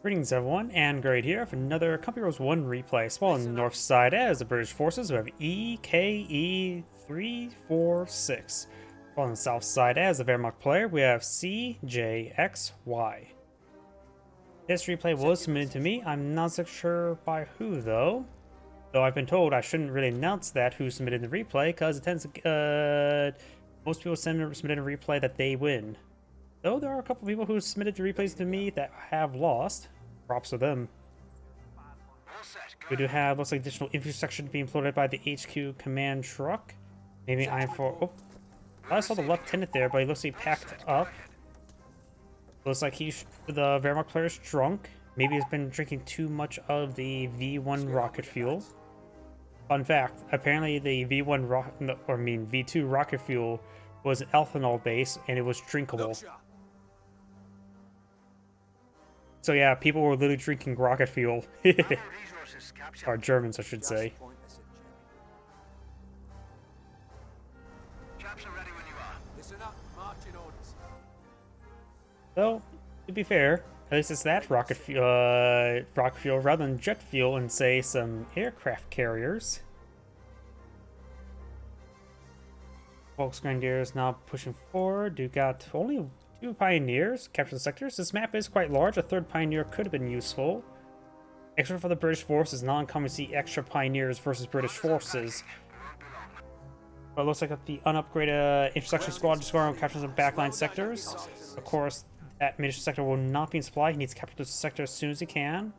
Greetings everyone, and Great here for another Company Heroes 1 replay. Small on the north side as the British forces, we have EKE 346. While on the south side as the Wehrmacht player, we have cjxy. This replay was submitted to me. I'm not so sure by who though. Though I've been told I shouldn't really announce that who submitted the replay, because it tends to, most people submit a replay that they win. Though there are a couple people who submitted the replays to me that have lost. Props to them. We do have, looks like additional infrastructure being floated by the HQ command truck. Maybe I'm for, oh, I saw the lieutenant there, but he looks like he packed up. Looks like the Wehrmacht player's drunk. Maybe he's been drinking too much of the V1 rocket fuel. Fun fact, apparently the V2 rocket fuel was ethanol based and it was drinkable. So yeah, people were literally drinking rocket fuel. Or Germans, I should say. So, to be fair, at least it's that rocket fuel rather than jet fuel and say some aircraft carriers. Volksgrenadier is now pushing forward. You got only 2 pioneers capture the sectors. This map is quite large. A 3rd pioneer could have been useful. Extra for the British forces. Not uncommon to see extra pioneers versus British forces. But it looks like the unupgraded intersection squad just going to capture some backline sectors. Of course, that munition sector will not be in supply. He needs to capture the sector as soon as he can.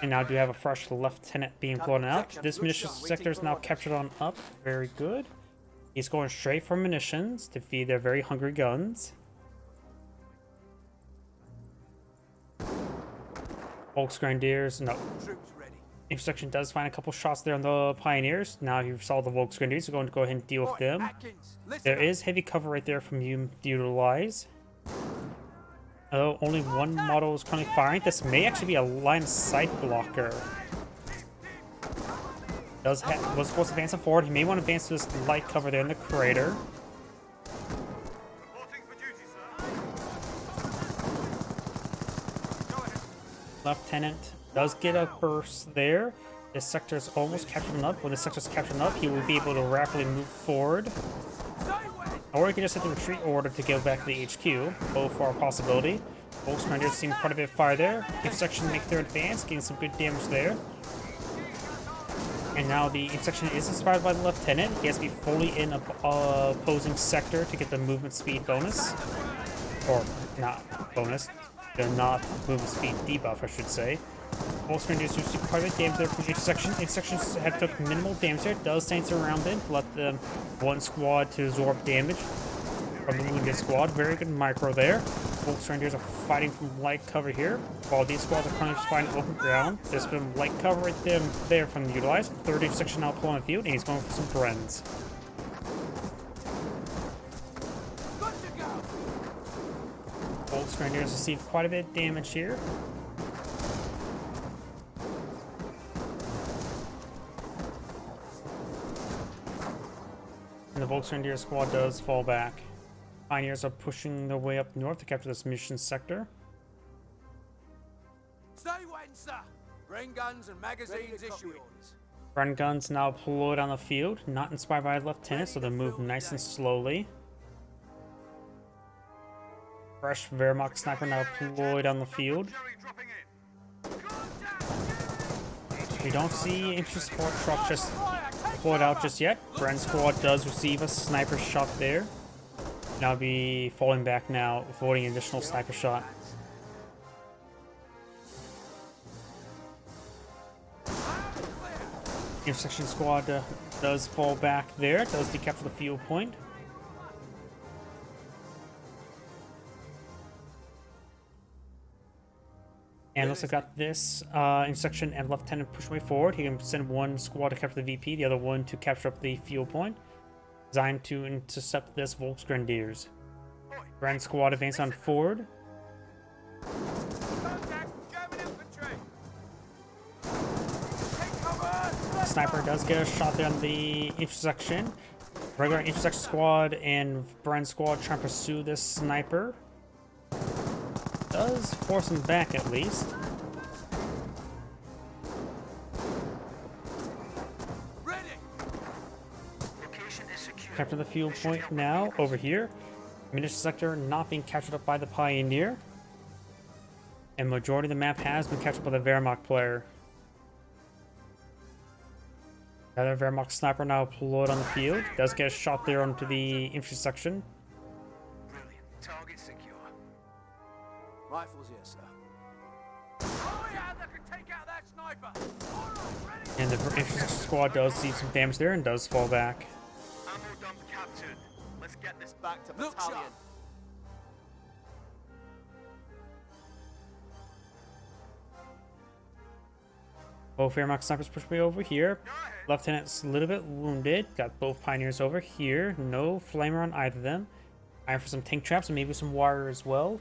And now do have a fresh lieutenant being flown out. This munition sector is now captured on up. Very good. He's going straight for munitions to feed their very hungry guns. Volksgrenadiers, no. Intersection does find a couple shots there on the pioneers. Now you saw the Volksgrenadiers, so going to go ahead and deal with them. There is heavy cover right there from you to utilize. Oh, only one model is currently firing. This may actually be a line of sight blocker. Was supposed to advance it forward. He may want to advance to this light cover there in the crater. Lieutenant does get a burst there. This sector is almost captured up. When the sector is captured up, he will be able to rapidly move forward. Or he can just hit the retreat order to go back to the HQ. Both are a possibility. Volksgrenadiers seeing quite a bit of fire there. Intersection make their advance, getting some good damage there. And now the intersection is inspired by the lieutenant. He has to be fully in a opposing sector to get the movement speed bonus. Or not bonus. The not movement speed debuff, I should say. Volksgrenadiers receive quite a bit of damage there from intersection. Intersections have took minimal damage there. It does stance around it to let the one squad to absorb damage from the wounded squad. Very good micro there. Volksgrenadiers are fighting from light cover here, while these squads are currently finding open ground. There's been light cover right there from the utilized. 3rd intersection now pulling the field, and he's going for some Brens. Volksgrenadiers receive quite a bit of damage here. And the Volksgrenadier squad does fall back. Pioneers are pushing their way up north to capture this mission sector. Stay when, sir. Rain guns and magazines issued. Run guns now deployed on the field, not inspired by a lieutenant, so they move nice and slowly. Fresh Wehrmacht sniper now deployed on the field. We don't see infantry support truck just deployed out just yet. Bren squad does receive a sniper shot there. Now be falling back now, avoiding an additional sniper shot. Intersection squad does fall back there, does decapture the field point. And looks like got this intersection and lieutenant push way forward. He can send one squad to capture the VP, the other one to capture up the field point. Designed to intercept this Volksgrenadiers. Grand squad advance on forward. Sniper does get a shot there on the intersection. Regular intersection squad and Bren squad trying to pursue this sniper. does force him back at least. Ready. Capture the fuel point now over here. Munition sector not being captured up by the Pioneer. And majority of the map has been captured by the Wehrmacht player. Another Wehrmacht sniper now deployed on the field. Does get a shot there onto the infantry section. Brilliant. Target secure. Rifles here, sir. Oh yeah, they can take out that sniper. All right, ready. And the infantry squad does see some damage there and does fall back. Ammo dump captured. Let's get this back to Look battalion. sharp. Both Wehrmacht snipers push me over here. Lieutenant's a little bit wounded. Got both Pioneers over here. No flamer on either of them. Eyeing for some tank traps and maybe some wire as well.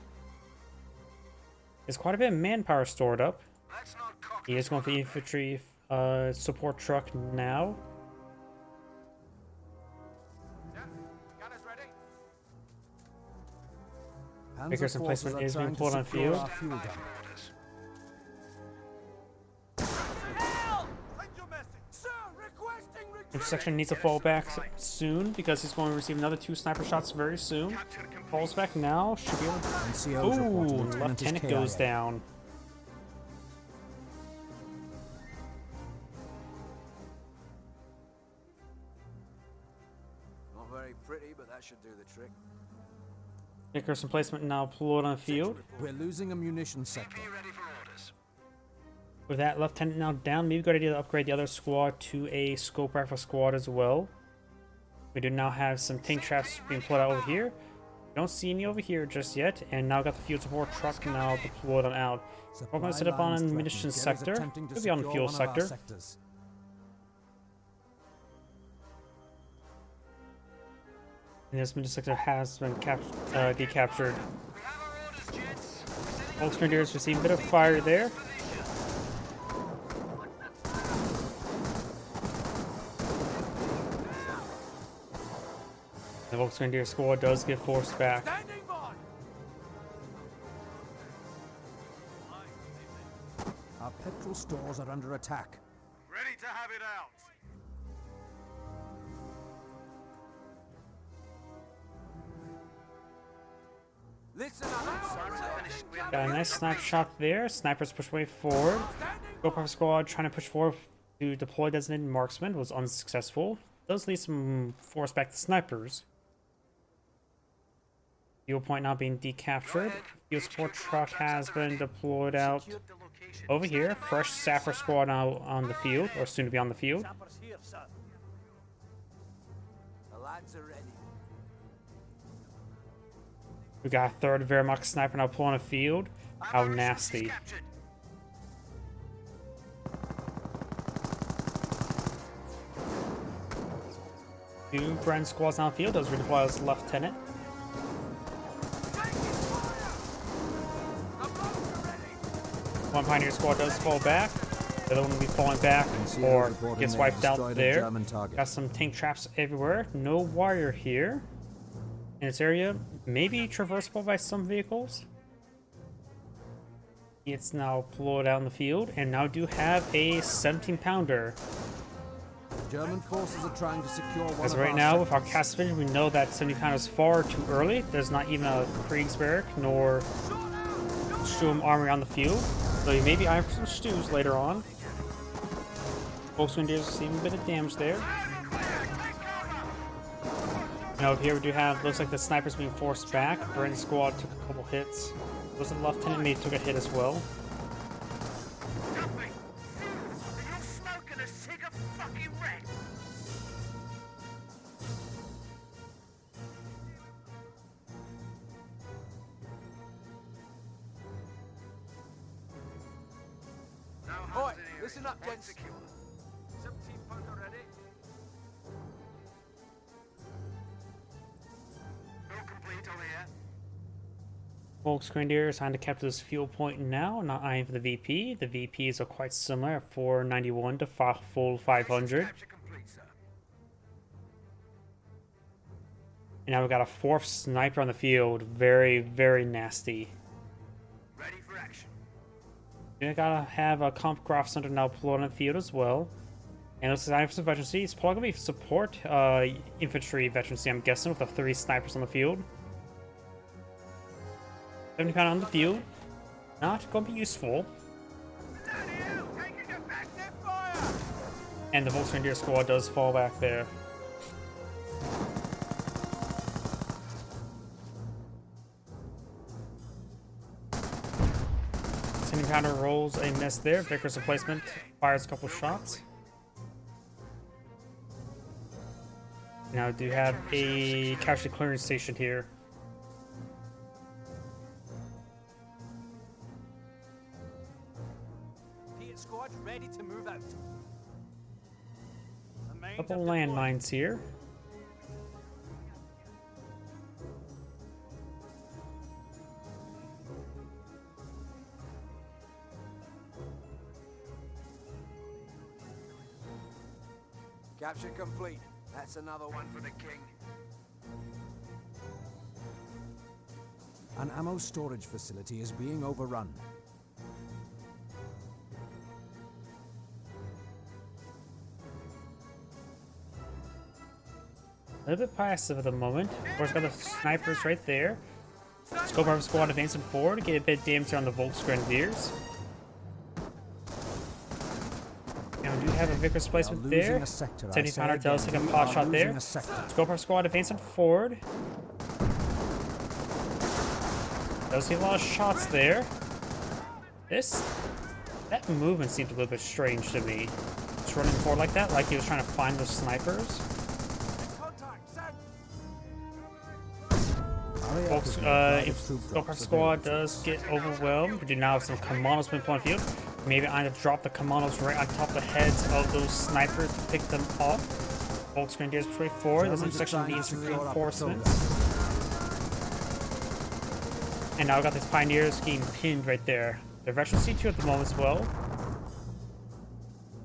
There's quite a bit of manpower stored up. He is going for the infantry support truck now. Yeah, gunners ready. Vickers emplacement is being pulled on field. Intersection needs to fall back soon because he's going to receive another 2 sniper shots very soon. Falls back now. Should be able to... Ooh, Lieutenant goes down. Not very pretty, but that should do the trick. Vickers emplacement now pulled on the field. We're losing a munition sector. With that Lieutenant now down, maybe good idea to upgrade the other squad to a scope rifle squad as well. We do now have some tank traps being pulled out over here. Don't see any over here just yet, and now got the field support truck now deployed on out. We're going to set up on a munitions sector. Could be on the fuel sector. And this munitions sector has been decaptured. Volks Grenadiers receiving a bit of fire there. The Volks Grenadier squad does get forced back. Standing by. Our petrol stores are under attack. Ready to have it out. Listen up. Got a nice snipe shot there. Snipers push way forward. Scope rifle squad trying to push forward to deploy designated marksman was unsuccessful. Does leave some force back to snipers. Fuel point now being decaptured. Fuel support truck has been deployed out over here. Fresh sapper squad now on the field, or soon to be on the field. The lads are ready. We got a third Wehrmacht sniper now pulling a field. How nasty. Two Brand squads on the field. Does redeploy as lieutenant. One Pioneer squad does fall back. The other one will be falling back or gets wiped out there. Got some tank traps everywhere. No wire here. In this area, maybe traversable by some vehicles. It's now pulled out in the field, and now do have a 17-pounder. German forces are trying to secure one As of right our now, with our sectors. cast vision, we know that 70-pounder is far too early. There's not even a Kriegsberg nor Sturm army on the field, so you may be eyeing for some stews later on. Volkswagen is receiving a bit of damage there. Now here we do have, looks like the sniper's being forced back. Brand's squad took a couple hits. Was the lieutenant maybe took a hit as well. Oi, listen up, gents. 17 pounder ready. Volks Grenadiers trying to capture this fuel point now, not eyeing for the VP. The VPs are quite similar, 491 to full 500. Capture complete, sir. And now we've got a fourth sniper on the field. Very, very nasty. You gotta have a comp graph center now uploaded on the field as well. And it's designed for some veterancy. It's probably gonna be support infantry veterancy, I'm guessing, with the 3 snipers on the field. 70 pound on the field. Not gonna be useful. And the Volkswagen squad does fall back there. Pounder rolls a miss there. Vickers replacement fires a couple shots. Now do have a casualty clearance station here. Squad ready to move out. Couple landmines here. Capture complete. That's another one for the king. An ammo storage facility is being overrun. A little bit passive at the moment. Of course, got the snipers right there. Scope Arm Squad advancing forward, get a bit of damage on the Volksgrenadiers. And we do have a Vickers replacement there. 70 pounder does take a pot shot there. Scope Arm Squad advancing forward. Does see a lot of shots there. That movement seemed a little bit strange to me. Just running forward like that, like he was trying to find those snipers. Scope Squad does get overwhelmed. We do now have some commandos in point of view. Maybe I need to drop the commandos right on top of the heads of those snipers to pick them off. Volksgrenadiers push forward. There's an intersection needs some reinforcements. And now we got these pioneers getting pinned right there. They're veteran C2 at the moment as well.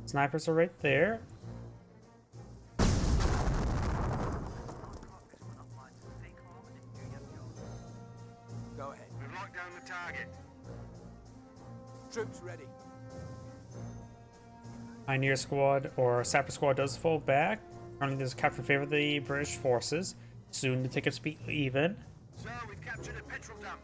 Snipers are right there. Go ahead. We've locked down the target. Troops ready. Pioneer squad or Sapper squad does fall back. Currently there's a capture in favor of the British forces. Soon the tickets be even. Sir, we've captured a petrol dump.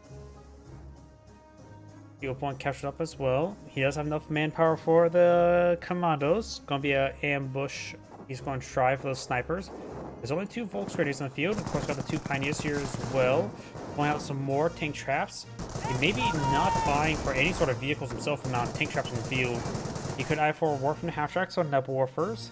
Fuel point captured up as well. He does have enough manpower for the commandos. Gonna be an ambush. He's going to try for those snipers. There's only 2 Volksgrenadiers in the field. Of course, got the 2 pioneers here as well. Pulling out some more tank traps. He may be not buying for any sort of vehicles himself and not tank traps in the field. He could eye for war from the half tracks or double warfers.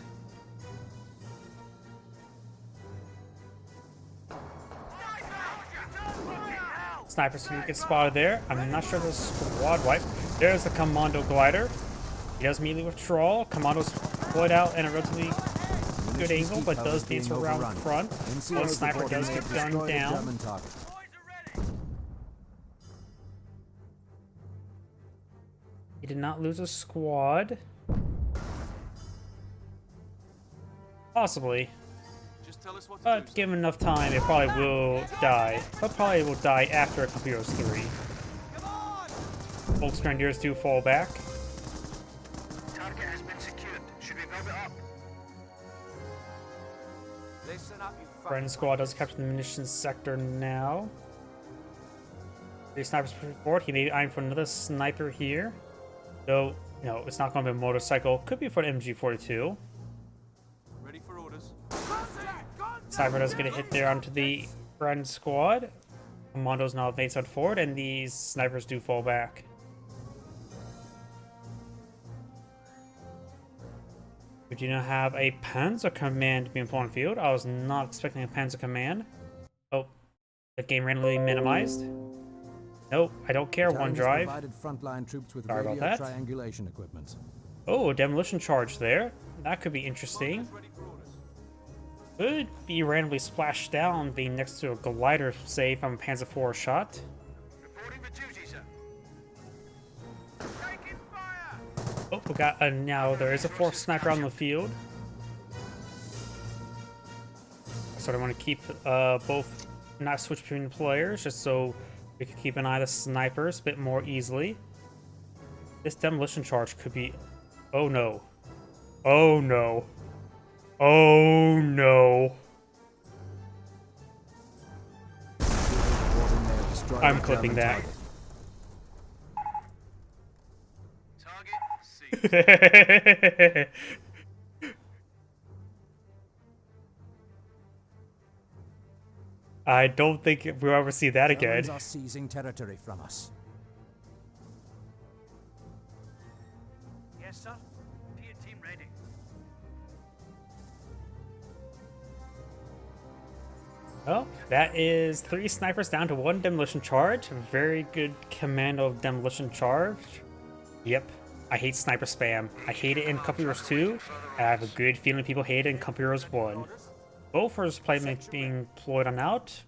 Snipers can get spotted there. I'm not sure if it's squad wipe. There's the commando glider. He does immediately withdraw. Commandos deployed out in a relatively good angle, but does dance around front. One sniper does get gunned down. He did not lose a squad. Possibly. But give him enough time, it probably will die. But probably will die after it completes 3. Volksgrenadiers do fall back. Target has been secured. Should we move it up? Listen up, you Friend squad does capture the munitions sector now. 3 snipers forward. He may be eyeing for another sniper here. Though, you know, it's not going to be a motorcycle. Could be for an MG42. Ready for orders. Sniper does get a hit there onto the friend squad. Commandos now advance on forward, and these snipers do fall back. We do not have a Panzer Command being put on field. I was not expecting a Panzer Command. Oh, the game randomly minimized. Nope, I don't care. OneDrive. Frontline troops with Sorry about radio that. triangulation equipment. Oh, a demolition charge there. That could be interesting. Could be randomly splashed down, being next to a glider, say, from a Panzer IV shot. Reporting for duty, sir. Taking fire! Oh, we got now there is a 4th sniper on the field. I sort of want to keep both, not switch between players, just so we can keep an eye on the snipers a bit more easily. This demolition charge could be... Oh no. Oh no. Oh no. I'm clipping that. Target C. I don't think we'll ever see that again. Germans are seizing territory from us. Yes, sir. Peer team ready. Well, that is 3 snipers down to 1 demolition charge. Very good commando demolition charge. Yep, I hate sniper spam. I hate it in Company Heroes 2, and I have a good feeling people hate it in Company Heroes 1. Bofors being deployed on out.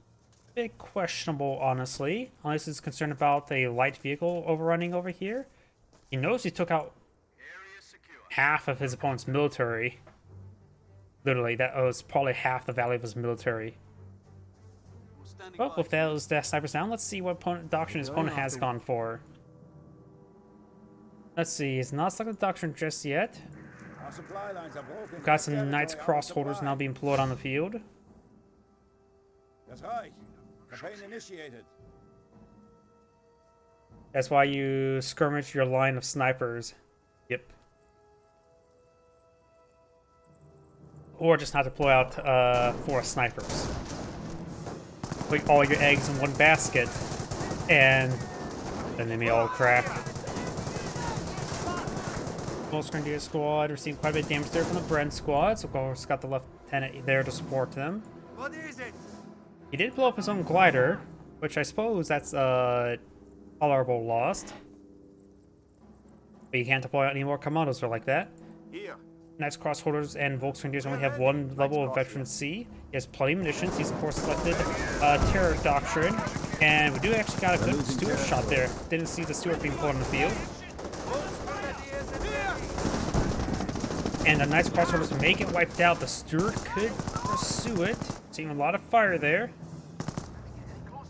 A bit questionable, honestly. Unless he's concerned about the light vehicle overrunning over here. He knows he took out half of his opponent's military. Literally, that was probably half the value of his military. Well, with those snipers down, let's see what doctrine his opponent has gone for. Let's see, he's not stuck with the doctrine just yet. We've got some Knights Crossholders now being deployed on the field. That's right. Campaign initiated. That's why you skirmish your line of snipers. Yep. Or just not deploy out 4 snipers. Put all your eggs in one basket, and then they may all crack. Most Grenadier squad received quite a bit of damage there from the Brent squad, so of course got the lieutenant there to support them. What is it? He did blow up his own glider, which I suppose that's a tolerable loss. But you can't deploy out any more commandos like that. Here. Knights Crossholders and Volksgrenadiers only have 1 level of Veteran C. He has plenty of munitions. He's of course selected Terror Doctrine. And we do actually got a good Stewart shot there. Didn't see the Stewart being put on the field. And the Knights Crossholders may get wiped out. The Stewart could pursue it. Seeing a lot of fire there.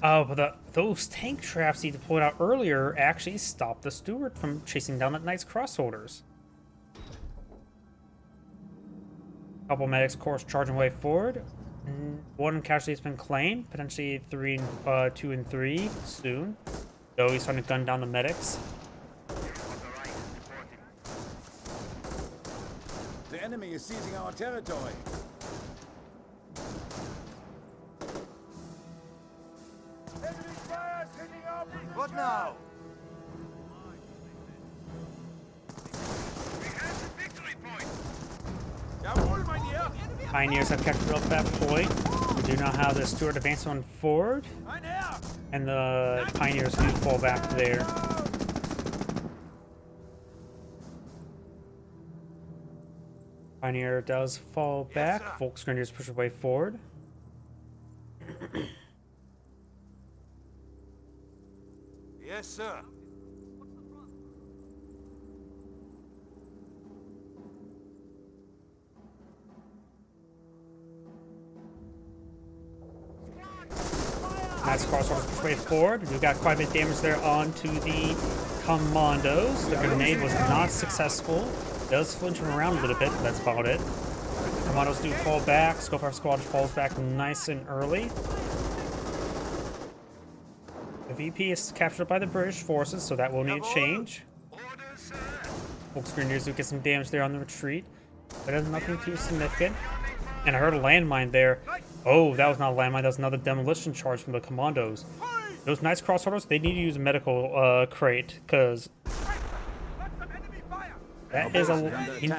But those tank traps he deployed out earlier actually stopped the Stewart from chasing down the Knights Crossholders. Couple medics, of course, charging way forward. 1 casualty has been claimed, potentially 2 and 3 soon. Though he's trying to gun down the medics. The enemy is seizing our territory. Enemy fire is hitting our position. What now? Pioneers have captured up that point. We do now have the Stewart advance on forward. And the Pioneers do fall back there. Pioneer does fall back. Volksgrenadiers push their way forward. Yes, sir. Knights Crossholders push way forward. We got quite a bit of damage there onto the commandos. The grenade was not successful. Does flinch him around a little bit, but that's about it. Commandos do fall back. Scope squad falls back nice and early. The VP is captured by the British forces, so that will need change. Volksgrenadiers do get some damage there on the retreat, but it's nothing too significant. And I heard a landmine there. Oh, that was not a landmine. That was another demolition charge from the commandos. Those Knights Crossholders, they need to use a medical crate, because that is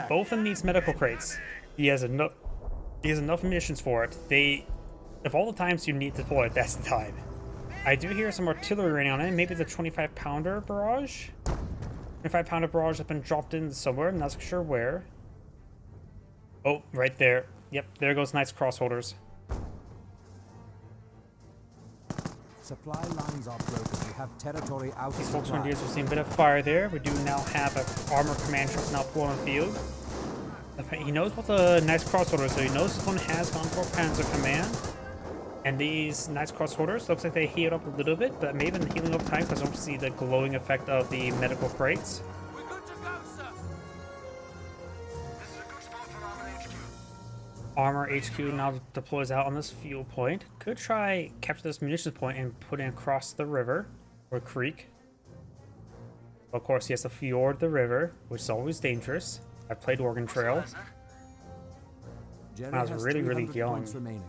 both of them needs medical crates. He has enough munitions for it. Of all the times you need to deploy it, that's the time. I do hear some artillery raining on it. Maybe the 25-pounder barrage. 25-pounder barrage has been dropped in somewhere. I'm not sure where. Oh, right there. Yep, there goes Knights Crossholders. Supply lines are broken. We have territory out of These supply. Volksgrenadiers are seeing a bit of fire there. We do now have an armor command truck now pulled on the field. He knows about the Knights Crossholders, so he knows this one has gone for Panzer Command. And these Knights Crossholders, looks like they healed up a little bit, but maybe in the healing over time because I don't see the glowing effect of the medical crates. Armor HQ now deploys out on this fuel point. Could try capture this munitions point and put it across the river or creek. Of course, he has to fjord the river, which is always dangerous. I played Oregon Trail. Jerry When I was has really 300 young. points remaining.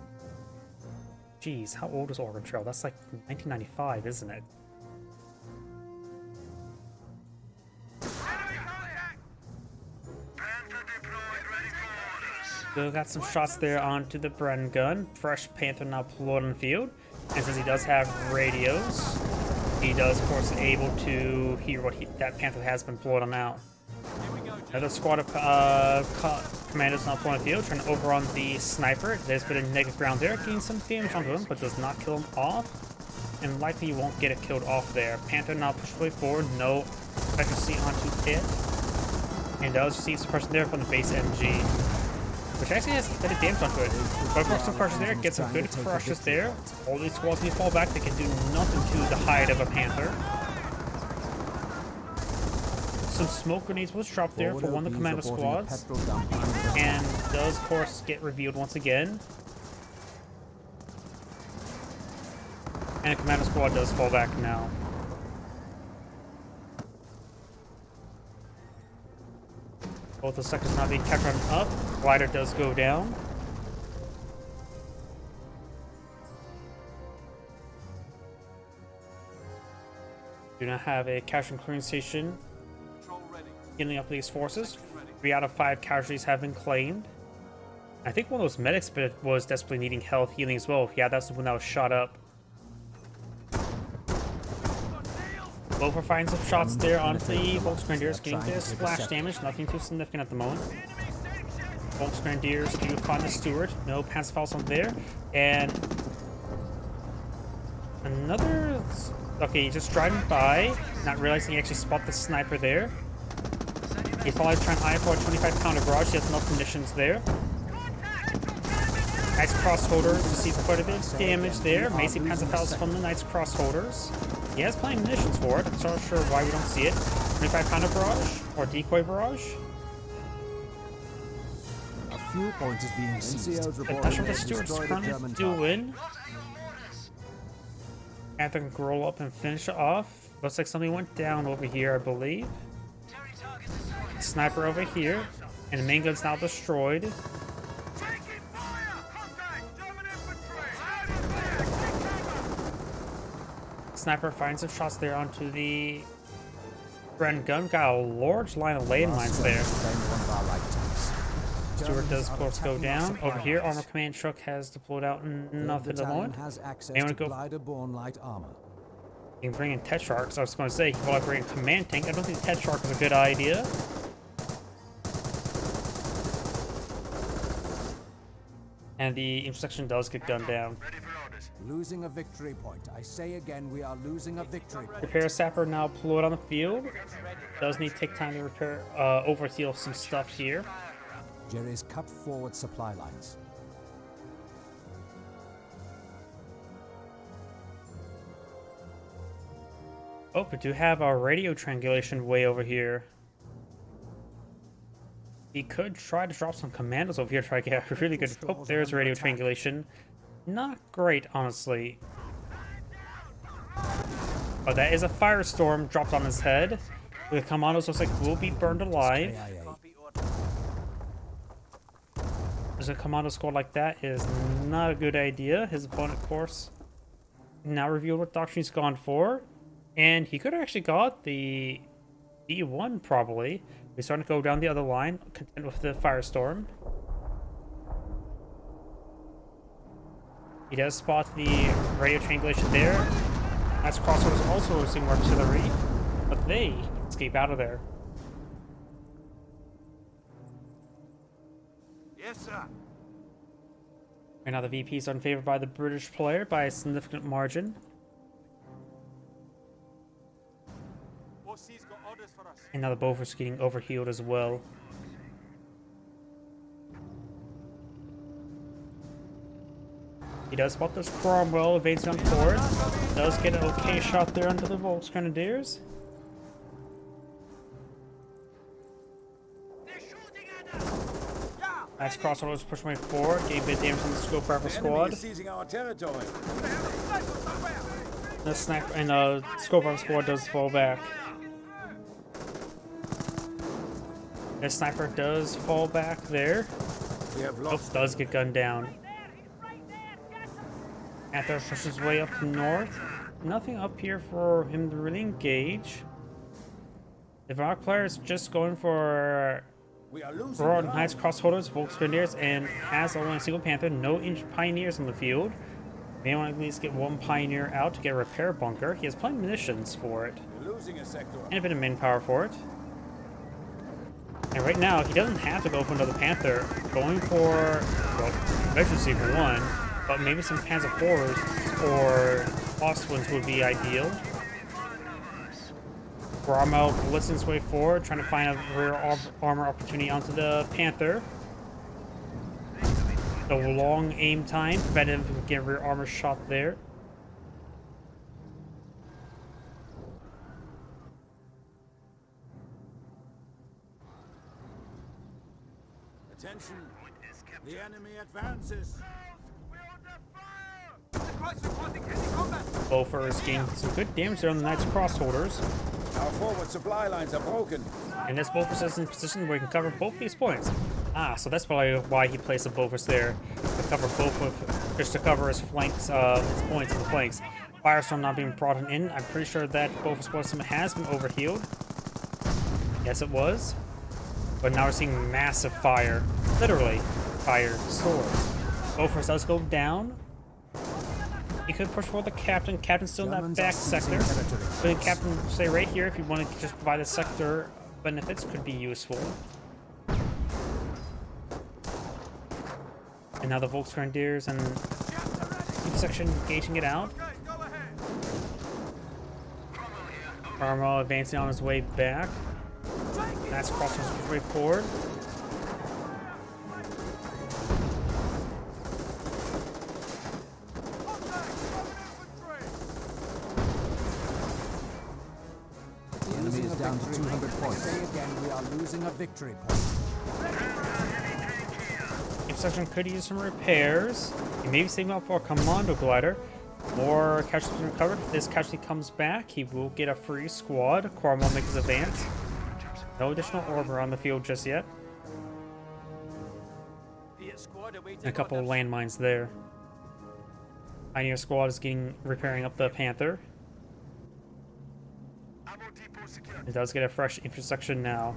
Jeez, how old is Oregon Trail? That's like 1995, isn't it? So got some shots there onto the Bren gun. Fresh Panther now deployed on the field. And since he does have radios, he does, of course, able to hear what that Panther has been deployed on out. Another squad of commandos now deployed on the field, trying to overrun the sniper. There's been a negative ground there, getting some damage onto him, but does not kill him off. And likely you won't get it killed off there. Panther now pushed way forward, no efficacy onto it. And does receive suppression there from the base MG. Which actually has a bit of damage onto it. But for some crushes there, get some good crushes there. All these squads need to fall back, they can do nothing to the hide of a Panther. Some smoke grenades was dropped there for one of the commando squads. And does, of course, get revealed once again. And the commando squad does fall back now. Both the sectors now being kept running up. Glider does go down. Do not have a capture and clearing station. Healing up these forces. 3 out of 5 casualties have been claimed. I think one of those medics was desperately needing health healing as well. Yeah, that's the one that was shot up. Both are finding some shots there onto the Volks Grenadiers, getting their splash damage. Nothing too significant at the moment. Volks Grenadiers do find the Steward. No Panzer falls on there. And another... Okay, just driving by, not realizing he actually spot the sniper there. He probably trying to eye for a 25-pounder barrage. He has enough munitions there. Knights Crossholders receive quite a bit of damage there. Macy Panzerfaust from the Knights Crossholders. He has plenty of munitions for it. I'm not sure why we don't see it. 25-pounder barrage or decoy barrage. A fuel point is being seized. I'm not sure what the Stewards currently doing. Panther can roll up and finish it off. Looks like something went down over here, I believe. Sniper over here, and the main gun's now destroyed. Sniper finds some shots there onto the Bren gun. Got a large line of landmines there. Stewart does, of course, go down. Over here, Armor Command Truck has deployed out nothing at the moment. Anyone go? You can bring in Tetrarchs. I was going to say, you can probably bring in Command Tank. I don't think Tetrarch is a good idea. And the intersection does get gunned down. Losing a victory point. I say again, we are losing a victory point. Repair Sapper now deployed on the field. Does need to take time to repair, overheal some stuff here. Jerry's cut forward supply lines. Oh, we do have our radio triangulation way over here. He could try to drop some commandos over here, try to get a really good... Oh, there's radio triangulation. Not great, honestly. Oh, that is a firestorm dropped on his head. The commandos looks like will be burned alive. There's a commando squad like that is not a good idea. His opponent, of course, now revealed what doctrine he's gone for. And he could have actually got the D1, probably. He's starting to go down the other line, content with the firestorm. He does spot the radio triangulation there. That's Crossroads also losing more artillery, but they escape out of there. Yes, sir. And now the VPs are in favor by the British player by a significant margin. OC's got orders for us. And now the Beaufort's getting overhealed as well. He does spot this Cromwell evades on forward. Does get an okay shot there under the Volks Grenadiers. Knights crossholders push my way forward, gain a bit of damage on the scope rifle The enemy squad. is seizing our territory. The sniper and scope rifle squad does fall back. The sniper does fall back there. We have Oh, lost. does get gunned down. Panther pushes his way up north. Nothing up here for him to really engage. The Rock player is just going for We are losing Royal ground. Knights crossholders, Volks Grenadiers, and has only a single Panther. No Pioneers on the field. May want to at least get one Pioneer out to get a repair bunker. He has plenty of munitions for it, We're losing a sector. and a bit of manpower for it. And right now, he doesn't have to go for another Panther. Going for, well, emergency for one, but maybe some Panzer IVs or Ostwinds would be ideal. Rommel blitzing his way forward, trying to find a rear armor opportunity onto the Panther. The long aim time prevented him from getting a rear armor shot there. Attention. The enemy advances. Beaufort is gaining some good damage there on the Knights crossholders. Our forward supply lines are broken. And this Beaufort is in a position where he can cover both these points. Ah, so that's probably why he placed the Beauforts there. To cover both just to cover his flanks, his points on the flanks. Firestorm not being brought in. I'm pretty sure that Beaufort squad system has been overhealed. Yes, it was. But now we're seeing massive fire. Literally, fire sword. Beaufort does go down. He could push for the captain. Captain's still in that Germans back are seizing sector. territory. But the captain stay right here if you want to just provide the sector benefits could be useful. And now the Volks Grenadiers and each section engaging it out. Cromwell advancing on his way back. That's crossing his way forward. The enemy is down to 200 points. Say again, we are losing a victory point. Each section could use some repairs. He may be saving up for a commando glider. More casualties recovered. If this casualty comes back, he will get a free squad. Cromwell makes his advance. No additional armor on the field just yet. And a couple of landmines there. Pioneer squad is repairing up the Panther. It does get a fresh intersection now.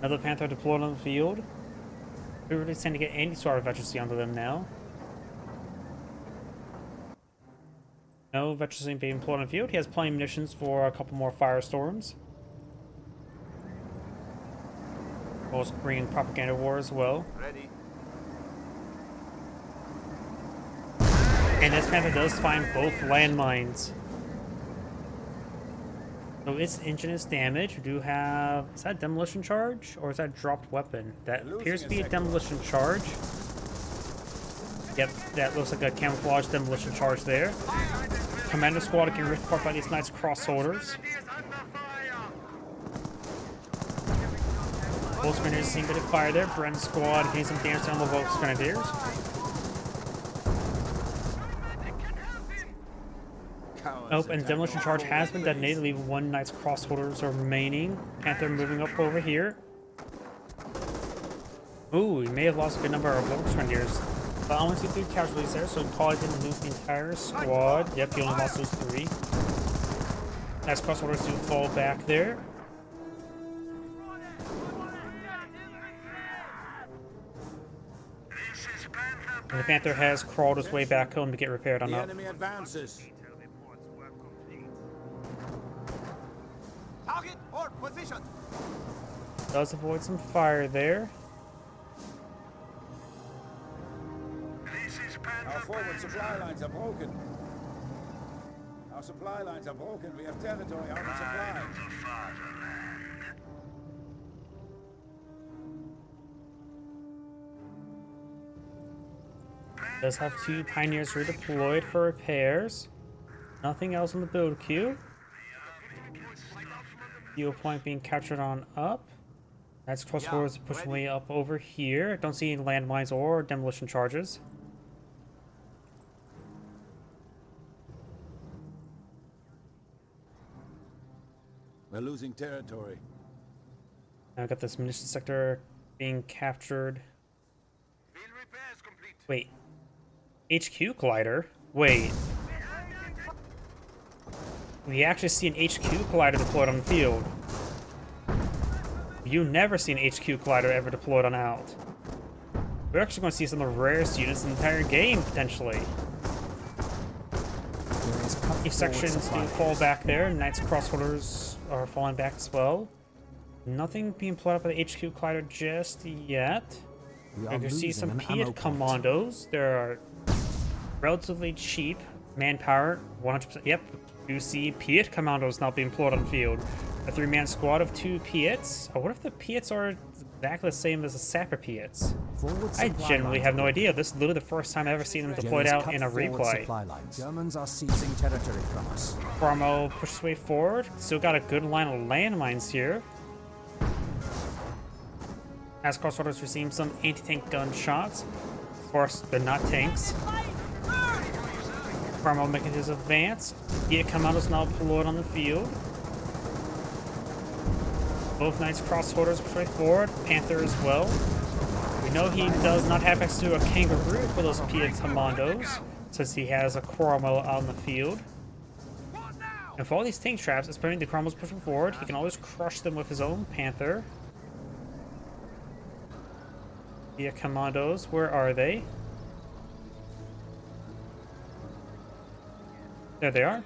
Another Panther deployed on the field. We really tend to get any sort of veterancy onto them now. No veterancy being deployed on the field. He has plenty of munitions for a couple more firestorms. Also bringing propaganda war as well. Ready. And this Panther does find both landmines. So its engine is damaged. We do have... Is that a demolition charge? Or is that a dropped weapon? That appears to be a demolition charge. Yep, that looks like a camouflage demolition charge there. Commander squad getting ripped apart by these Knights crossholders. Volks Grenadiers seeing a bit of fire there. Bren squad getting some damage on the Volks Grenadiers. Nope, and demolition charge has been detonated, leaving one Knight's crossholders remaining. Panther moving up over here. Ooh, we may have lost a good number of Volks Grenadiers. But only 3 casualties there, so probably didn't lose the entire squad. Yep, he only lost those 3. Knight's crossholders do fall back there. And the Panther has crawled his way back home to get repaired on The up. enemy advances. Target or position. Does avoid some fire there. Our forward supply lines are broken. Our supply lines are broken. We have territory out of supply. Does have 2 Pioneers redeployed for repairs. Nothing else on the build queue. Fuel point being captured on up. Knights crossbows pushing way up over here. Don't see any landmines or demolition charges. We're losing territory. Now I got this munition sector being captured. Field repairs complete. Wait. HQ collider? Wait. We actually see an HQ collider deployed on the field. You never see an HQ collider ever deployed on out. We're actually going to see some of the rarest units in the entire game, potentially. If sections do fall back there, Knights Crossholders are falling back as well. Nothing being pulled up by the HQ collider just yet. You can see some Piet commandos. They're relatively cheap manpower, 100%. Yep, you see Piet commandos now being employed on the field. A 3-man squad of 2 Piets. I wonder if the Piets are exactly the same as the Sapper Piets. I genuinely have no idea. This is literally the first time I've ever seen them deployed out in a replay. Germans are seizing territory from us. Cromwell pushes his way forward. Still got a good line of landmines here. As crossholders receive some anti-tank gunshots. Of course, they're not tanks. Cromwell making his advance. Piet commandos now deployed on the field. Both Knights crossholders push way forward. Panther as well. We know he does not have access to a kangaroo for those Piet commandos, since he has a Cromwell out in the field. And for all these tank traps, especially the Cromwell's pushing forward, he can always crush them with his own Panther. Piet commandos, where are they? There they are.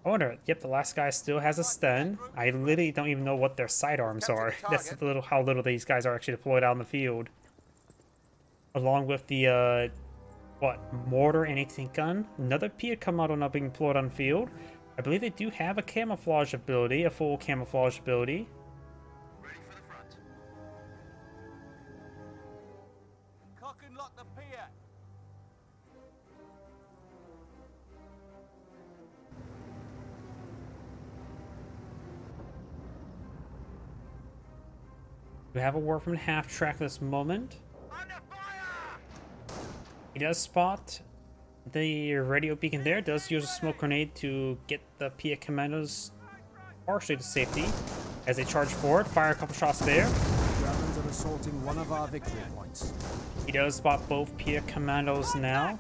I wonder, yep, the last guy still has a stun. I literally don't even know what their sidearms are. That's how little these guys are actually deployed out in the field. Along with the, mortar and anti-tank gun. Another Piet commando now being deployed on the field. I believe they do have a camouflage ability, a full camouflage ability. Ready for the front. Cock and lock the Piet. We have a war from half track at this moment. Under fire! He does spot the radio beacon there, does use a smoke grenade to get the Piet commandos partially to safety as they charge forward, fire a couple shots there. Germans are assaulting one of our victory points. He does spot both Piet commandos now.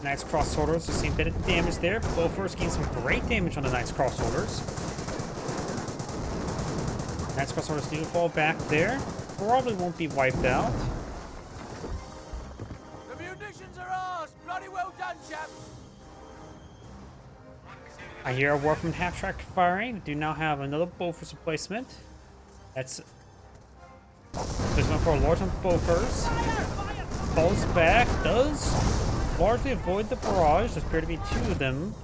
Knights crossholders, the same bit of damage there. Both gain some great damage on the Knights crossholders. Knights crossholders do fall back there. Probably won't be wiped out. The munitions are ours. Bloody well done, chaps. I hear a war from half track firing. Do now have another Bofors replacement. There's one for a Lord on Bofors. Falls back, does largely avoid the barrage. There appear to be 2 of them.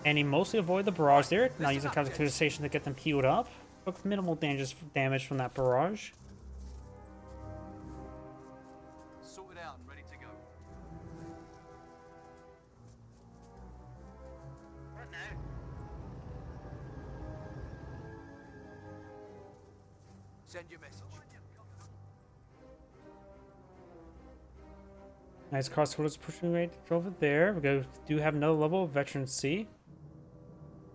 And he mostly avoided the barrage there, now using counter station to get them healed up. Took minimal damage from that barrage. Sorted out and ready to go. What now? Send your message. Nice crossholders pushing right over there. We do have another level of Veteran C.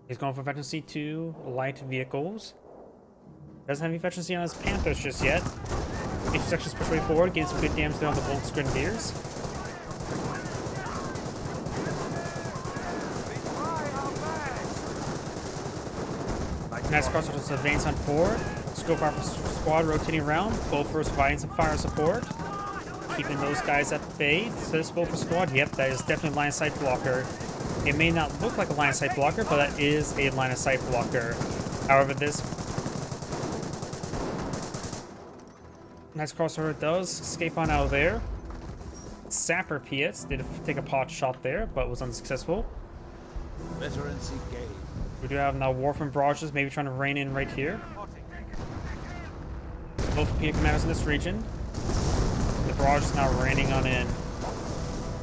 He's going for Veteran C2 light vehicles. Doesn't have any Veteran C on his Panthers just yet. Each section's pushed way forward, getting some good damage there on the Volks Grenadiers. Nice crossholders advance on forward. Scope our squad rotating around. Bofors providing some fire support. Keeping those guys at bay. So this Bofors squad, yep, that is definitely a line of sight blocker. It may not look like a line of sight blocker, but that is a line of sight blocker. However, this nice crossover does escape on out of there. Sapper Piets did take a pot shot there, but was unsuccessful. Veterans engaged. We do have now war from barrages, maybe trying to rein in right here. Both Piet commanders in this region. The barrage is now raining on in.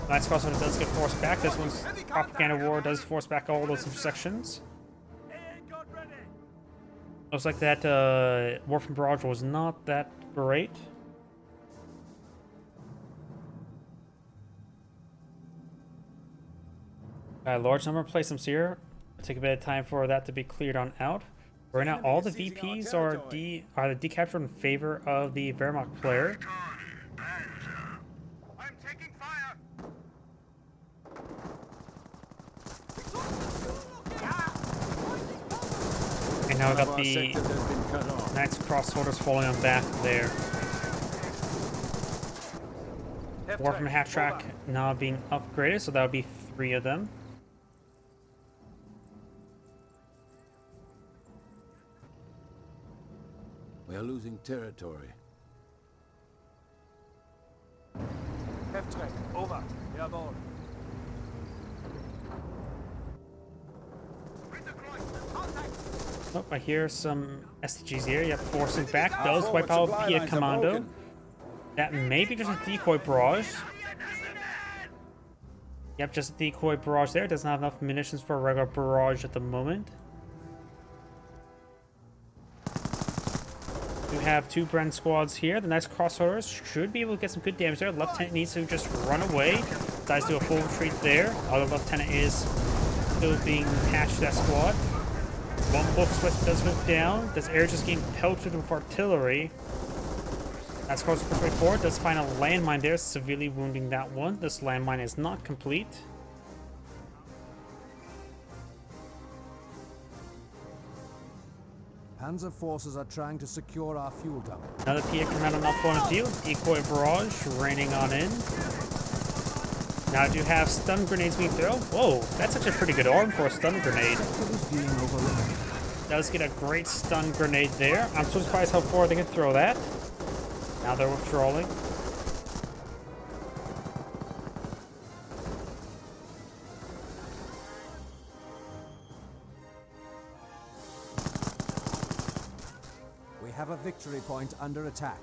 Knights Crossholder does get forced back. This one's Propaganda War does force back all those intersections. Looks like that War from Barrage was not that great. Got a large number of placements here. It'll take a bit of time for that to be cleared on out. Right now, all the VPs are decaptured in favor of the Wehrmacht player. I'm taking fire. And now we got Our the sector has been cut off. Knights Crossholders falling on back there. War from half track now being upgraded, so that would be 3 of them. We are losing territory. F-track, over. Jawohl. Oh, I hear some STGs here. Yep, forcing back. Does forward wipe out supply Pia lines are Commando. broken. That may be just a decoy barrage. Yep, just a decoy barrage there. Doesn't have enough munitions for a regular barrage at the moment. We have 2 Bren squads here. The Knights Crossholders should be able to get some good damage there. Lieutenant needs to just run away. Decides to do a full retreat there. Other Lieutenant is still being patched to that squad. One bulk split does go down. This air just getting pelted with artillery. That's Crossholders push way forward. Does find a landmine there, severely wounding that one. This landmine is not complete. Panzer forces are trying to secure our fuel dump. Another PA command on that point of view. Decoy barrage raining on in. Now I do have stun grenades being thrown. Whoa, that's actually a pretty good arm for a stun grenade. Sector is being overrun. Does get a great stun grenade there. I'm so surprised how far they can throw that. Now they're withdrawing. We have a victory point under attack.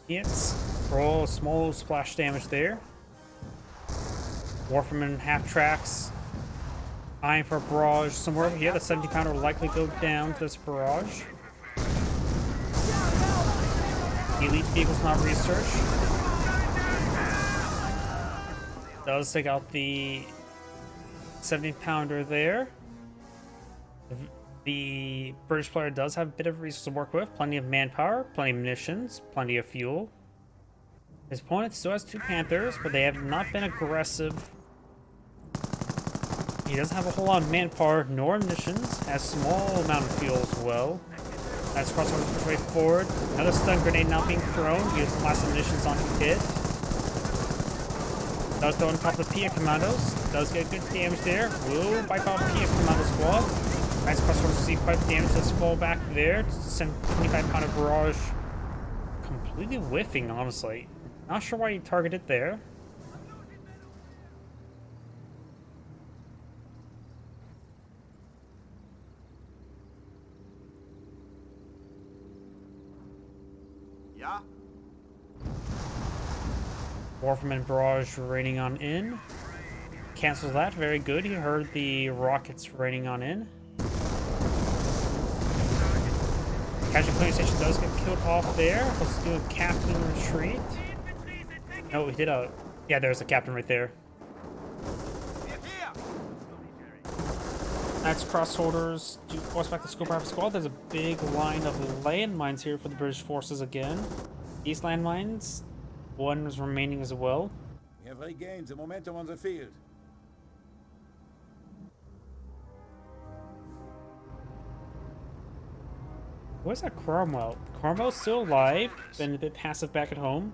Hits. Roll small splash damage there. Warfman half tracks. Eyeing for a barrage somewhere over here. The 70-pounder will likely go down to this barrage. Elite vehicles not researched. Does take out the 70-pounder there. The British player does have a bit of resources to work with. Plenty of manpower, plenty of munitions, plenty of fuel. His opponent still has 2 Panthers, but they have not been aggressive. He doesn't have a whole lot of manpower nor munitions. Has a small amount of fuel as well. That's Crossholders push way forward. Another stun grenade now being thrown. He has the last munitions on hit. Does throw on top of the Pia Commandos. Does get good damage there. Will wipe out Pia Commando squad. Nice Crossholders see quite the damage. Does fall back there. Send 25-pounder barrage. Completely whiffing, honestly. Not sure why he targeted there. Yeah? Warfman barrage raining on in. Cancels that. Very good. He heard the rockets raining on in. Casual plane station does get killed off there. Let's do a captain retreat. No, we did a... Yeah, there's a captain right there. That's Crossholders. Do force back the scope rifle squad. There's a big line of landmines here for the British forces again. These landmines, one is remaining as well. We have regained the momentum on the field. Where's that Cromwell? Cromwell's still alive, been a bit passive back at home.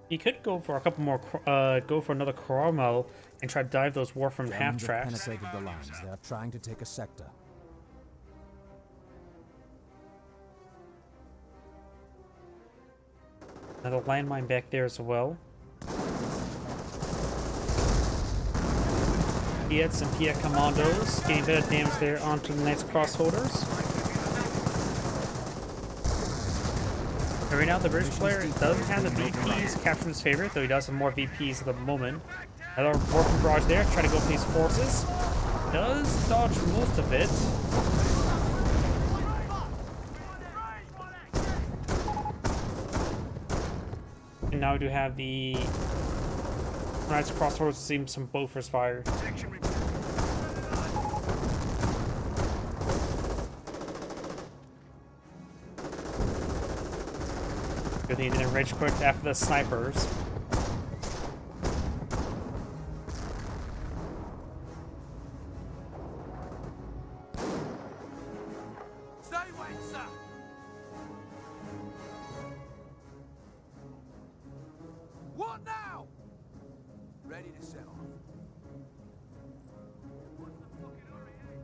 He could go for a couple more, go for another Cromwell and try to dive those Warframe half Germans have tracks. penetrated the lines. They are trying to take a sector. Another landmine back there as well. Piets and Piet Commandos getting a bit of damage there onto the Knights Crossholders. Right now, the British player doesn't have the VPs captured his favorite, though he does have more VPs at the moment. Another war from barrage there, try to go for these forces. Does dodge most of it. And now we do have the Knights Cross Horse seeing some Bofors fire. Good thing he didn't rage quit after the snipers. Stay wet, sir. What now? Ready to set off. What's the fucking hurry, eh?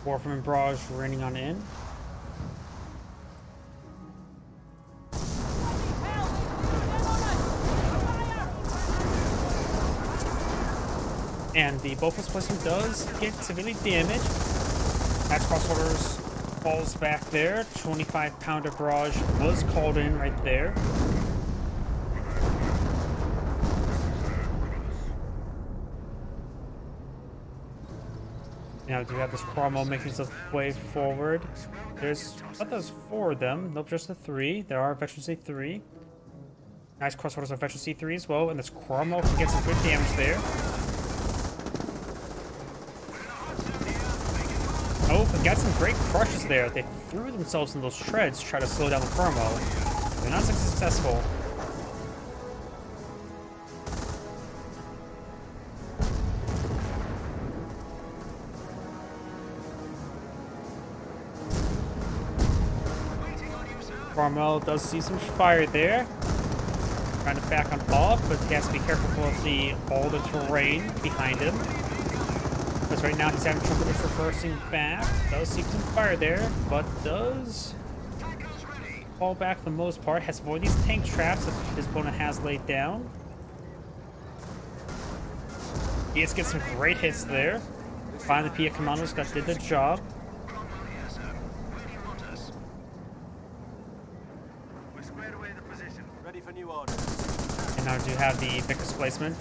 Warframe and Barrage raining on in. And the Bofors placement does get severely damaged. That's crossholders falls back there. 25-pounder barrage was called in right there. Now do you have this Cromwell making his way forward? I thought there's 4 of them. Nope, just the 3. There are Veteran C3. Nice crossholders on Veteran C3 as well, and this Cromwell can get some good damage there. Oh, they got some great crushes there. They threw themselves in those treads to try to slow down the Cromwell. They're not successful. Cromwell does see some fire there. Trying to back on off, but he has to be careful of all the terrain behind him. Because right now he's having trouble just reversing back. Does see some fire there, but does fall back for the most part. Has to avoid these tank traps that his opponent has laid down. He has to get some great hits there. Finally, the PA commandos did the job. And now do have the Vickers placement.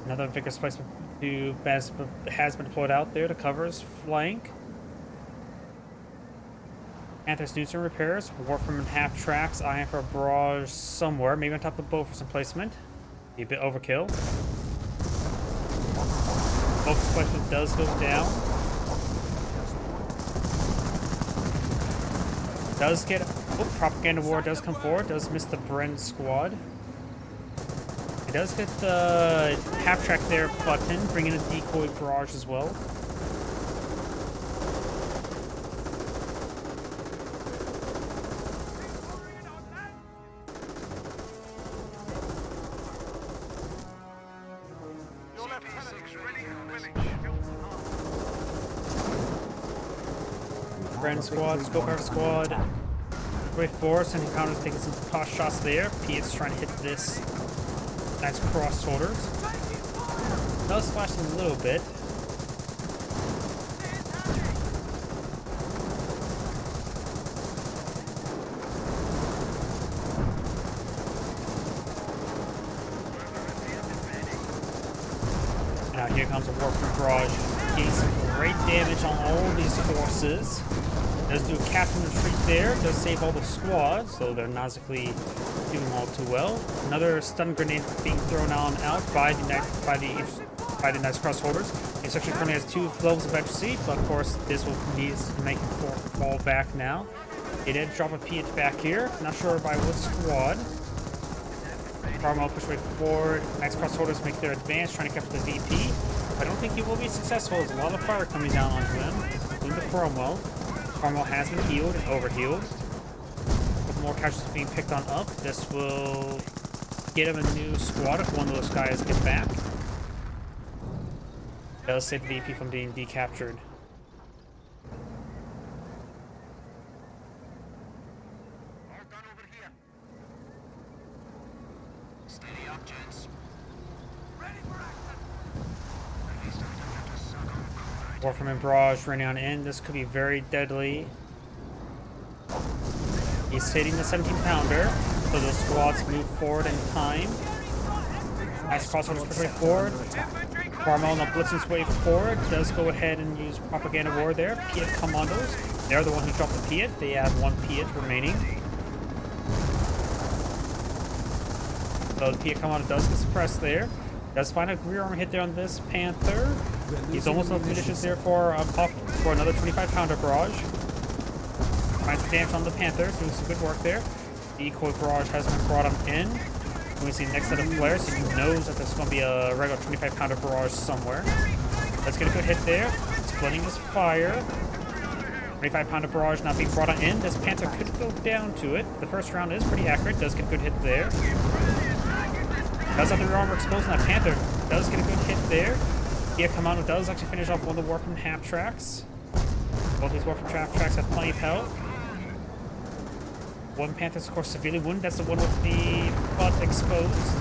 Another Vickers placement who has been deployed out there to cover his flank. Panthers do some repairs. Warframe in half tracks, eyeing for a barrage somewhere, maybe on top of the bow for some placement. Be a bit overkill. Focus placement does go down. Does get... Oh, Propaganda War does come forward. Does miss the Bren squad. It does hit the half-track there button, bringing a decoy barrage as well. Bren squad, Scopeout squad, way forward, sending counters taking some pot shots there. Piet's trying to hit this. Nice cross shoulders. Does splash him a little bit. Now here comes a Warframe barrage. Getting some great damage on all these forces. Does do a captain retreat there. Does save all the squads, so they're nazically doing all too well. Another stun grenade being thrown on out by the Knights Crossholders. He section currently has 2 levels of efficiency, but of course this will need to make him fall back now. He did drop a Piet back here. Not sure by what squad. Cromwell push way forward. Knights Crossholders make their advance, trying to capture the VP. I don't think he will be successful. There's a lot of fire coming down onto him, including the Cromwell. Cromwell has been healed and overhealed. With more casualties being picked on up, this will get him a new squad if one of those guys get back. Does save the VP from being decaptured. All done over here. Steady Warframe and Barrage running on in. This could be very deadly. He's hitting the 17-pounder, so those squads move forward in time. Nice crossover push way forward. Carmel now blitzing his way forward. Does go ahead and use Propaganda War there. Piet Commandos. They're the one who dropped the Piet. They have one Piet remaining. So the Piet Commando does get suppressed there. Does find a rear armor hit there on this Panther. He's almost enough munitions there for another 25-pounder barrage. Finds some damage on the Panthers, doing some good work there. Decoy barrage has been brought on in. We see the next set of flares, so he knows that there's going to be a regular 25-pounder barrage somewhere. Let's get a good hit there. Splitting his fire. 25-pounder barrage not being brought on in. This Panther could go down to it. The first round is pretty accurate. Does get a good hit there. Does have the rear armor exposed, and that Panther does get a good hit there. Piet Commando does actually finish off one of the Warframe half-tracks. Both these Warframe half-tracks have plenty of health. One Panther's, of course, severely wounded. That's the one with the butt exposed.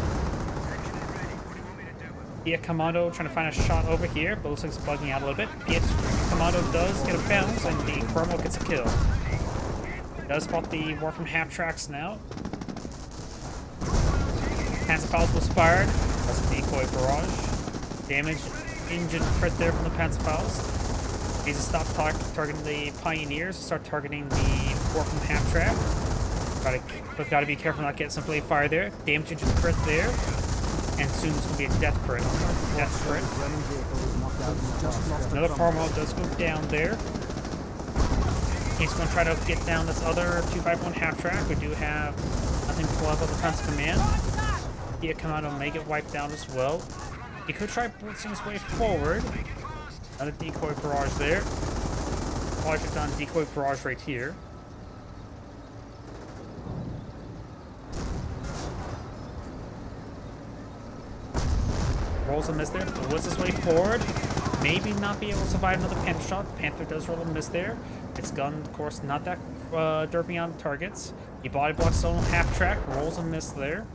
Piet Commando trying to find a shot over here, but looks like it's bugging out a little bit. Piet Commando does get a bounce, and the Chromo gets a kill. Does spot the Warframe half-tracks now. Panzerfaust was fired. That's a decoy barrage. Damage engine crit there from the Panzerfaust. Needs to stop targeting the Pioneers, start targeting the Warframe half-track. Gotta be careful not getting some flame fire there. Damage engine crit there. And soon it's gonna be a death crit. Death crit. Another Carmel does go down there. He's gonna try to get down this other 251 half-track. We do have nothing to pull up of the Defense Command. Piet Commando may get wiped down as well. He could try blitzing his way forward. Another decoy barrage there. Probably should have done decoy barrage right here. Rolls a miss there. Blitz his way forward. Maybe not be able to survive another Panther shot. Panther does roll a miss there. Its gun, of course, not that derping on targets. He body blocks his own half-track. Rolls a miss there.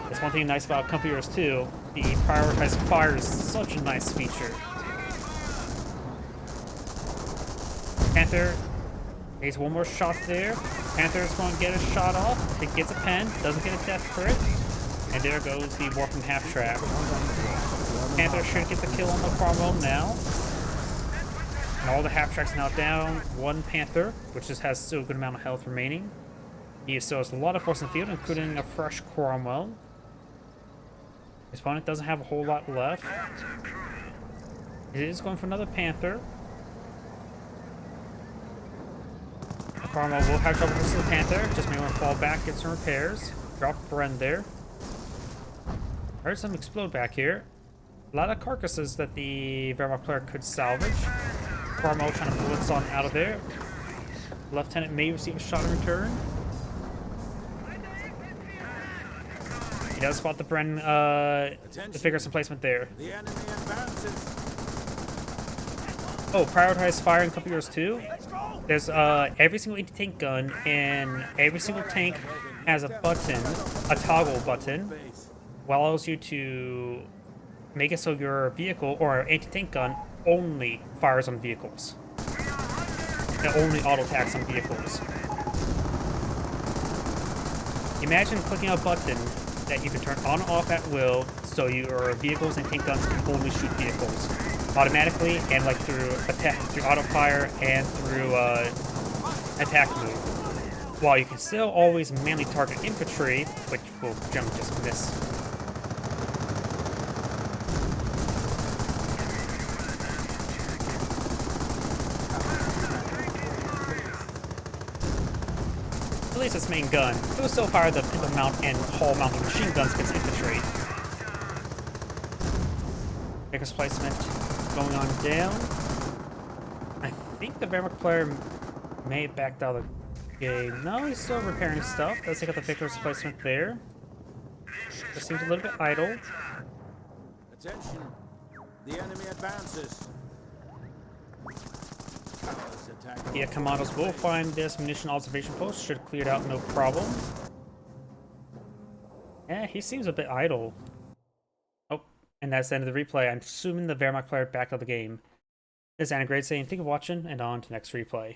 That's one thing nice about Computers too. The prioritized fire is such a nice feature. Panther takes one more shot there. Panther's going to get a shot off. It gets a pen. Doesn't get a death crit. And there goes the Warframe half-track. Panther should get the kill on the Cromwell now. And all the half-tracks now down. One Panther, which just has still a good amount of health remaining. He still has a lot of force in the field, including a fresh Cromwell. His opponent doesn't have a whole lot left. He is going for another Panther. Cromwell will have trouble with the Panther. Just may want to fall back, get some repairs. Drop Bren there. Heard some explode back here. A lot of carcasses that the Wehrmacht player could salvage. Cromwell trying to blitz on out of there. Lieutenant may receive a shot in return. He does spot the Bren, the figures placement there. The enemy advances. Oh, prioritized fire in Computers too. There's every single anti-tank gun, and every single tank has a button, a toggle button, which allows you to make it so your vehicle or anti-tank gun only fires on vehicles. It only auto-attacks on vehicles. Imagine clicking a button that you can turn on or off at will, so your vehicles and tank guns can only shoot vehicles automatically, and like through attack, through auto fire, and through attack move. While you can still always manually target infantry, which will generally just miss. At least its main gun. It will still fire the mount and hull mounting machine guns against infantry. Maker's placement going on down. I think the Wehrmacht player may have backed out of the game. No, he's still repairing stuff. Let's take out the Vickers placement there. This seems a little bit idle. Attention. The enemy advances. Yeah, commandos will find this munition observation post. Should have cleared out no problem. Yeah, he seems a bit idle. Oh, And that's the end of the replay. I'm assuming the Wehrmacht player back of the game. This is Anna Great saying, thank you for watching, and on to next replay.